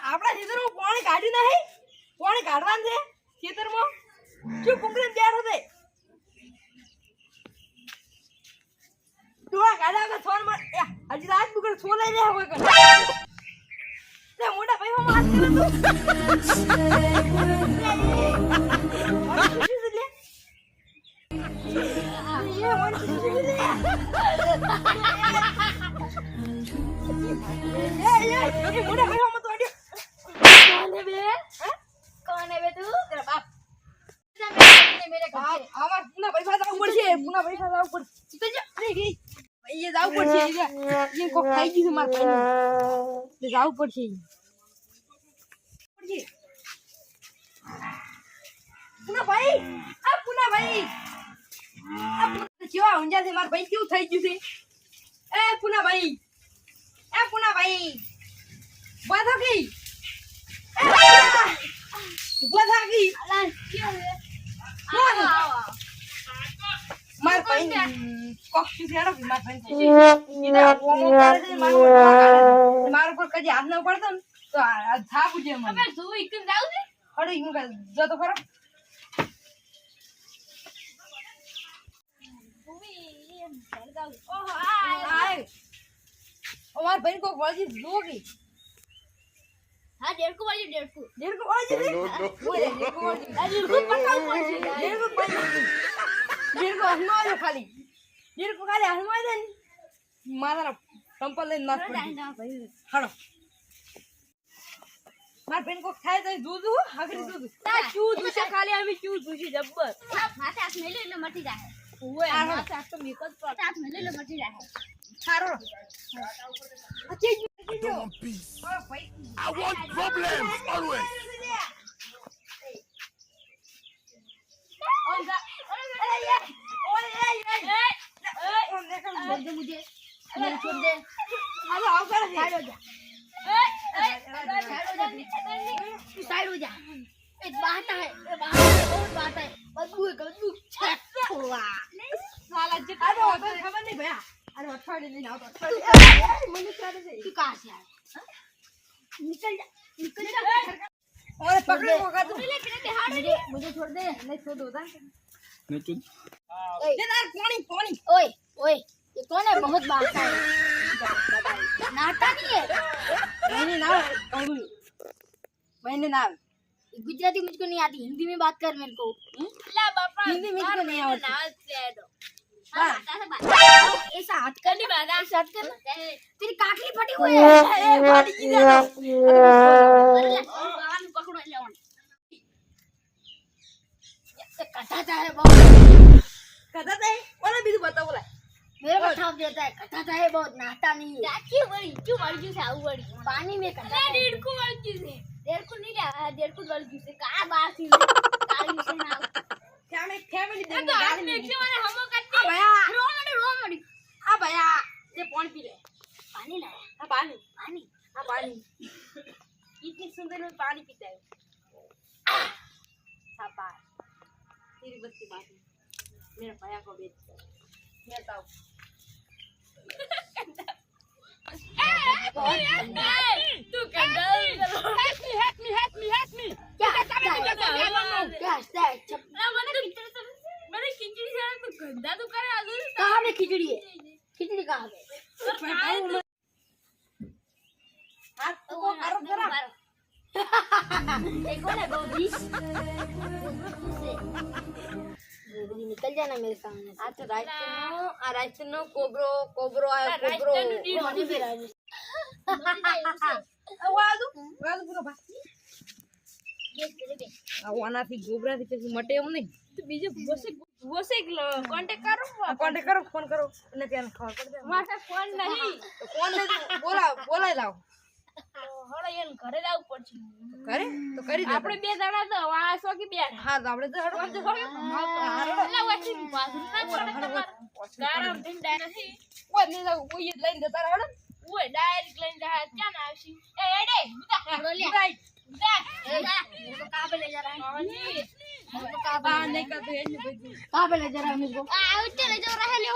આપડા ખેતરમાં પાણી કાઢ્યું નહીં પાણી કાઢવાનું છે ખેતરમાં શું કુંકરી બેઠો છે ટોળા કાઢ્યા કે છોડ માં હજી રાત બુકર છોડ લઈ રહ્યા હોય તે મોટા ભાઈ માં હાથ કરે कौन है बे तू तेरा बाप मेरे घर से आवाज पुना पैसा जाऊ પડશે પુના પૈસા જાવ પડશે તો જે નહીં ये जाऊ પડશે ये को ખાઈ ગયું માર ભાઈ તે જાવ પડશે પુના ભાઈ આ પુના ભાઈ આ કેવા ઊંજા છે માર ભાઈ કેવું થઈ ગયું છે એ પુના ભાઈ બાધો કી બાધા કી अल्लाह क्यों है માર ભાઈ કોક્ષી છેડો માર ભાઈ ઈદા ઓમો કરે છે માર ઉપર કદી હાથ ન પડતો ને તો આ થાપ ઉજે મને अबे तू इकन जाऊ दे અરે હું કા જો તો ખરો ओह આય ઓ માર ભાઈ કો વાજી જોગી हां 1.5 वाली 1.5 દેર કો વાજી દે ઓય દેર કો વાજી अरे रुक पकाऊ पड़ દેર કો ભાઈ દેર કો હનવા ખાલી દેર કો ખાલી હનવા દે મારા સંપલ લઈને નાસ પડી હાડો માર બેન કો ખાય તો દૂધુ હાગરી દૂધુ તા ચૂ છે ખાલી અમે ચૂ છે જબ્બર माथे हाथ में ले ले मटी जाए ઓય આ માથે આ તો મેકત પર हाथ में ले ले मटी जाए સારો અચે don't want peace. ઓ ભાઈ I want problems always. ઓંગા छोड़ दे मुझे मेरे छोड़ दे આલો આવ કરે साइड हो जा तू साइड हो जा एक बात है बहुत बात है बदबू हुआ સાલા જે આલો ખબર નહીં ભયા અરે અઠવાડિયે લઈને આવતો અઠવાડિયે મને ચાલે છે तू कहां से आया निकल जा ઓરે પકડો મોકા તું मुझे छोड़ दे નહીં છોડો તા नहीं चुन જે તાર પાણી ओए ओए ये कौन है बहुत बात है नाटा नहीं है मैंने ना कहूं मैंने ना गुजराती मुझको नहीं आती हिंदी में बात कर मेरे को ला बापा हिंदी मुझको नहीं आती हाँ ऐसा हाथ कर नहीं बात ऐसा हाथ कर तेरी काकली फटी हुई है ફાટી ગઈ છે पकड़ो ले ये कटाता है बहुत કદા તે ઓલે બીજું બતાવ બોલા मेरे को ठाप देता है कटाता है बहुत नाता नहीं है क्यों बड़ी क्यों वर्जी से आऊ बड़ी पानी में कटा डेढ़ को वर्जी से डेढ़ को नहीं रहा डेढ़ को वर्जी से का बात ही काली से ना ફેમિલી દે तो आज देखने वाले हमो करते આ ભયા रो मड़ी આ ભયા જે પાણી પી લે पानी लाया આ પાણી पानी આ પાણી इतनी सुंदर में पानी पीता है शाबाश तेरी बस की बात है मेरा भैया को बेच मैं बताऊं तू कंडल हैक मी क्या हंसता है मैंने खिचड़ी से तो गंदा तो करे आलू कहां में खिचड़ी है खिचड़ी कहां है हाथ को करो जरा एक और है गोदी गोदी निकल जाना मेरे सामने आ तो राइट नो कोबरो आयो कोबरो होने पे रहा વાદુ પૂરો બા આ ઓનાથી ગોબરાથી પછી મટે એમ નહીં तो बीजे वसे कांटेक्ट करो કોન્ટેક્ટ કરો ફોન કરો અને ત્યાં ખબર પડી જાય मासा फोन नहीं તો ફોન લે બોલાય લાવ હળો એન ઘરે જાવ પડશે કરે તો કરી દે આપણે બે જણા તો આ સોકી બે હા તો આપણે તો હડો એટલે વાસી પાછું ના પડે ગારમ ઢીંડા નથી ઓય ને ઓય લઈને જતા હડો ઓય ડાયરેક્ટ લઈને જા ક્યાં ના આવશી એ એડે બુતા રોલિયા રાઈટ બુતા मेरे को कहां पे ले जा रहा है नहीं करते हैं ये भाई कहां पे ले जा रहा है मेरे को उच्च ले जा रहा है ले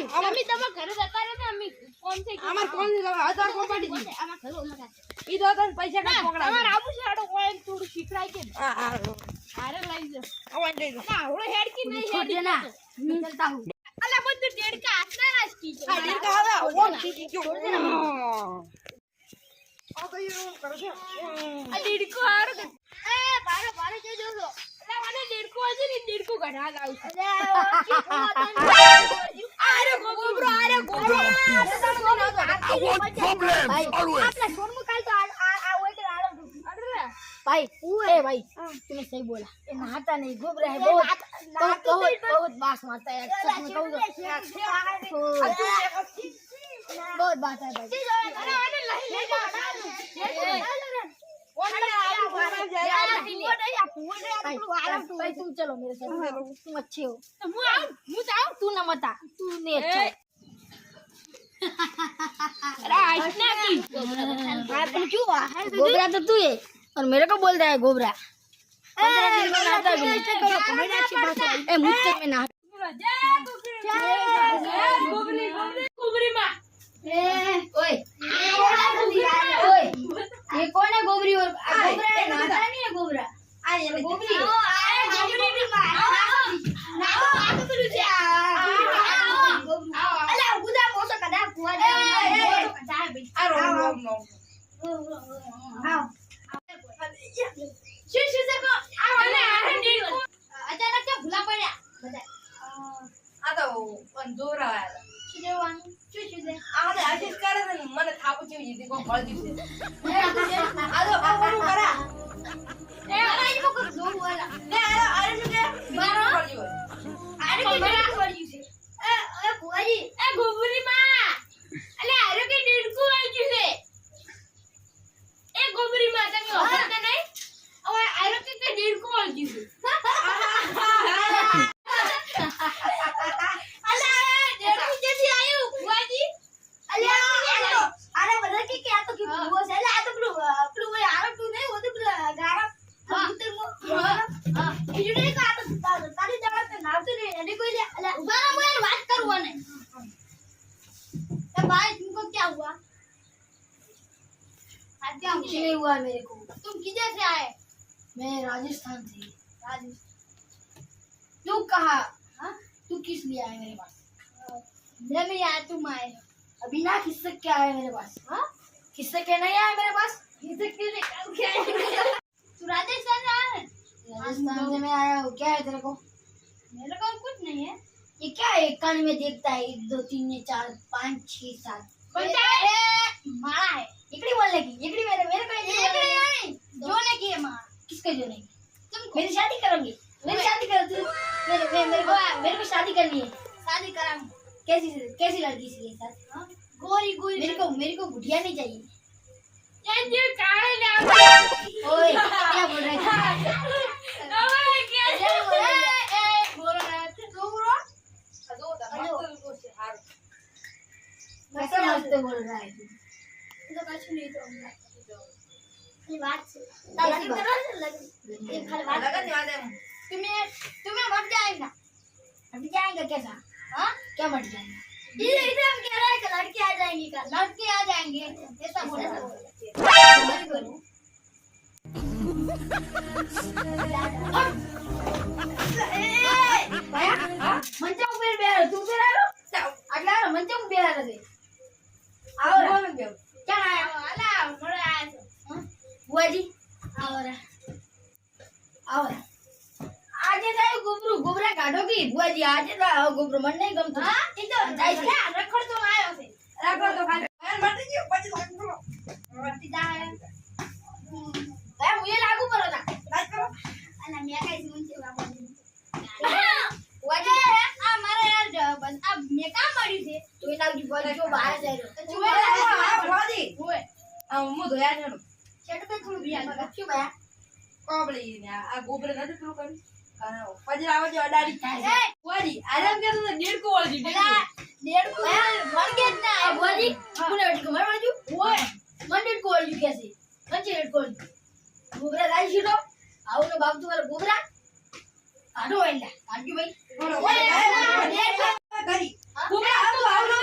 हम तो घर जाता रहते हम कौन से हमार कौन से हजार कौन पार्टी हमार घर ઈ તો તને પૈસા કાંઈ પકડાવે. તમારે આવું છે આડો કોઈ થોડું શીખડાય કે આ હારે લઈ જાઓ આવાજ લઈ લો. ના આવડે હેડકી નહીં હેડી ના નીકળતા હું અલા બધું ડેડકા હાથના નાસ્તી છે આ ડીડકા આવે, ઓમ શીખી ગયો. આ તો ઈ કરે છે. આ ડેડકો હારો કે એ બારે બારે કે જોજો અલા મને ડેડકો હશે ને ડેડકો ઘણા લાવ છે આરે ગોબરો, આરે ગોબરો. I want problems always. अपना छोड़ में काल तो आ वो इधर आ रहा भाई ए भाई तूने सही बोला ये नहाता नहीं घूम रहा है बहुत बात मारता है सच में कहूँ तो बहुत बात है भाई અરે મને લઈ લઈ જાઓ भाई तुम चलो मेरे साथ तुम अच्छे हो હું આવું तू न मत आ तू नहीं अच्छा है અરે આઈસના કી तुम क्यों आ गोबरा तो तू है और मेरे को बोल रहा है गोबरा 15 दिन में नहाता भी नहीं ए मुझसे में नहा ગોબરી ગોબરી માં ओए ओए ये कौन है गोबरी और गोबरा है नहाता नहीं है गोबरा આ એને गोबरी ગોબરી ની માં अला गुदा मोसो कदा कुआ दे આ રોમ રોમ રોમ. आओ શું શું સકો અને આરે ડેડકો अचानक क्या भूला पड़ा बता આ તો અંધોરા આયા. शिदेवान चुचुदे આ તો આશીષ કરે છે ને મને થાપુ જેવી જીતી કોઈ ફળતી છે. આ તો બાબુ કરા. ए अरे इनको को दो वाला ને આરે શું કે બારો. ફળ્યું હોય. अरे कितना पड़ी से ए बुआ जी એ ગોબરી માં અલે આરે કે ડેડકો આવી ગયું છે એ ગોબરી માં તમે ઓળખતા નહીં હવે આરે કે ડેડકો આવી ગયું છે અલે ડેડકો જલ્દી આયો બુઆજી अरे अरे बदल के क्या तो कि वो से ला तो प्लू प्लू में आरो तू नहीं वो तो गारा कबूतर मो हां इजड़े का तो तारी जगह पे नाव तो नहीं अरे कोई अरे उबारा मुझे बात करवा नहीं ए भाई तुमको क्या हुआ आज क्या कुछ नहीं हुआ मेरे को तुम किधर से आए मैं राजस्थान से तू कहा हां तू किस लिए आया मेरे पास मैं भी आया तुम आए अभी ना किससे क्या आया मेरे पास हाँ किससे क्या नहीं आया मेरे पास किधर के निकल के आए तू राजस्थान से आया है राजस्थान से मैं आया हूँ क्या है तेरे को मेरे को कुछ नहीं है ये क्या है एक कान में देखता है 1 2 3 4 5 6 7 बोलता है मारा है इकड़ी बोलने की इकड़ी मेरे को ये नहीं जो ने की है मार किसको जो नहीं मेरी शादी करोगी मेरी शादी कर तू मेरे को शादी करनी है शादी कराऊं कैसी लड़की से साथ हाँ? गोरी गोरी मेरे को बुढ़िया नहीं चाहिए ये काले ना ओए क्या बोल रहा है हमारे क्या बोल रहा है तू बोलो આ જો તમારે તો છે હાર. कैसे मस्त बोल रहा है तू तो कुछ नहीं तो ये बात से लगी करो ये खाली बात લગન ની વાત એમ. तुम्हें मर जाएगा अभी जाएंगे कैसा हाँ क्या मट जाएंगे इधर हम कह रहा है कि लड़के आ जाएंगे कल लड़के आ जाएंगे ऐसा बोला मंचा ऊपर बेरा तू ऊपर आ रो अगला रो मंचा ऊपर बेरा रे आओ रे બોલું કેમ? क्या आया अला मोड़ा आया तो बुआ जी आओ रे आज जाए गोबरा काढोगी बुआ जी आज जाओ गोबरो मन नहीं गमतो हां ये तो क्या रखड़ तो आयो से રાખો તો ખાલી. એમ મટી ગયું પછી લાગ કરો. मरती जा है भाई मुझे लागू करो ना લાગ કરો. अला मैं कैसे मुझे बाबा बुआ जी आ मारा यार बस अब मैं काम पड़ी थी तू ना जी बोल जो बाहर जा रहे तो આ ફોડી. हुए આ હું ધોયા છોડું. छट पे थोड़ी भी आ क्यों भैया કોબળી ને આ ગોબરે નથી પેલું કર્યું. પછી આવો જો અડાડી થાય છે. ફોડી. આરામ કરતો તો ડેડકો વાળી अला डेढ़ को मर गया ना बुआ जी तूने बेटी को मर मर हुए मंदिर को ओल्ड कैसे मंदिर को गोबरा राई छिड़ो आओ नो बाप तुम्हारा गोबरा काढो एला काढ भाई કરી. ગોબરા આવો આવો